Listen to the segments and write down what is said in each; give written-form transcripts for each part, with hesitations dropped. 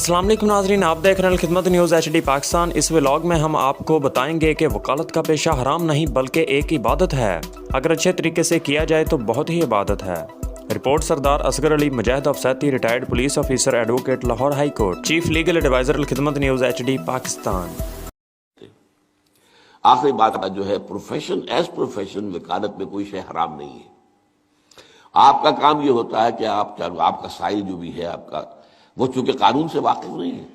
अस्सलाम वालेकुम नाज़रीन, आप देख रहे हैं खिदमत न्यूज़ HD पाकिस्तान। इस व्लॉग में हम आपको बताएंगे कि वकालत का पेशा हराम नहीं बल्कि एक इबादत है। अगर अच्छे तरीके से किया जाए तो बहुत ही इबादत है। Report Sardar Asghar Ali Mujahid Afsaiti, retired police officer, advocate, Lahore high court, chief legal adviser Khidmat news HD Pakistan. आखिरी बात जो है, प्रोफेशन एज प्रोफेशन वकालत में कोई शय हराम नहीं है। आपका काम ये होता है कि आपका साइल जो भी है आपका, वो चूंकि कानून से वाकिफ नहीं है,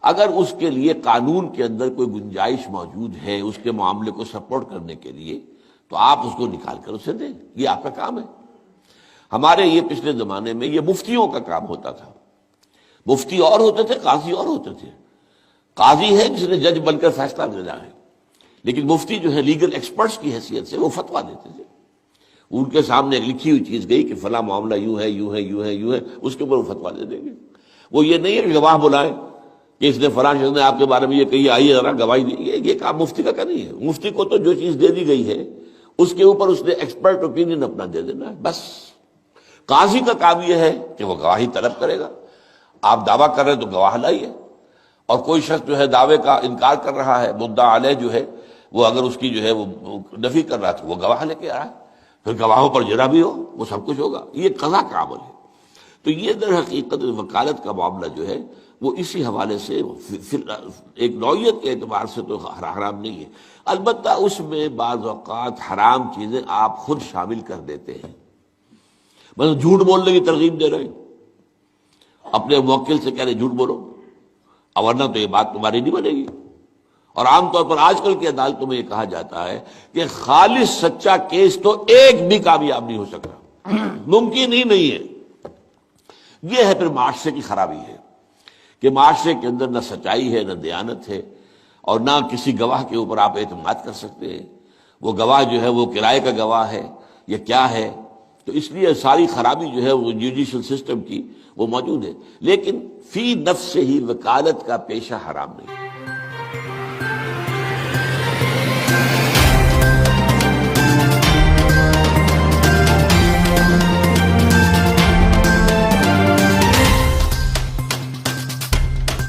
अगर उसके लिए कानून के अंदर कोई गुंजाइश मौजूद है उसके मामले को सपोर्ट करने के लिए, तो आप उसको निकाल कर उसे दें। ये आपका काम है। हमारे ये पिछले जमाने में ये मुफ्तियों का काम होता था। मुफ्ती और होते थे, काजी और होते थे। काजी है जिसने जज बनकर फैसला देना है, लेकिन मुफ्ती जो है लीगल एक्सपर्ट्स की हैसियत से वो फतवा देते थे। उनके सामने एक लिखी हुई चीज गई कि फला मामला यूं है यूं है यूं है यूं है, उसके ऊपर वो फतवा दे देंगे। वो ये नहीं है कि गवाह बुलाए कि इसने फला शख्स ने आपके बारे में ये कही, आइए जरा गवाही दी। ये काम मुफ्ती का नहीं है। मुफ्ती को तो जो चीज दे दी गई है उसके ऊपर उसने एक्सपर्ट ओपिनियन अपना दे देना है, बस। काजी का काम यह है कि वो गवाही तलब करेगा। आप दावा कर रहे हैं तो गवाह लाइए, और कोई शख्स जो है दावे का इनकार कर रहा है, मुद्दा अलैह जो है वो अगर उसकी जो है वो नफी कर रहा था, वो गवाह लेके आए, फिर गवाहों पर जरा भी हो, वो सब कुछ होगा। ये कज़ा का अमल है। तो ये दर हकीकत वकालत का मामला जो है वो इसी हवाले से फिर एक नौयत के एतबार से तो हराम नहीं है। अलबत्ता उसमें बाज़ औक़ात हराम चीजें आप खुद शामिल कर देते हैं। मतलब झूठ बोलने की तरगीब दे रहे हैं, अपने मुवक्किल से कह रहे झूठ बोलो, और वरना तो ये बात तुम्हारी नहीं बनेगी। और आमतौर पर आजकल की अदालतों में ये कहा जाता है कि खालिस सच्चा केस तो एक भी कामयाब नहीं हो सकता, मुमकिन ही नहीं है। यह है फिर माशरे की खराबी है कि माशरे के अंदर न सच्चाई है, न दयानत है, और ना किसी गवाह के ऊपर आप एतमाद कर सकते हैं। वो गवाह जो है वो किराए का गवाह है या क्या है। तो इसलिए सारी खराबी जो है वो जुडिशल सिस्टम की वो मौजूद है। लेकिन फी नफ्स से ही वकालत का पेशा हराम नहीं।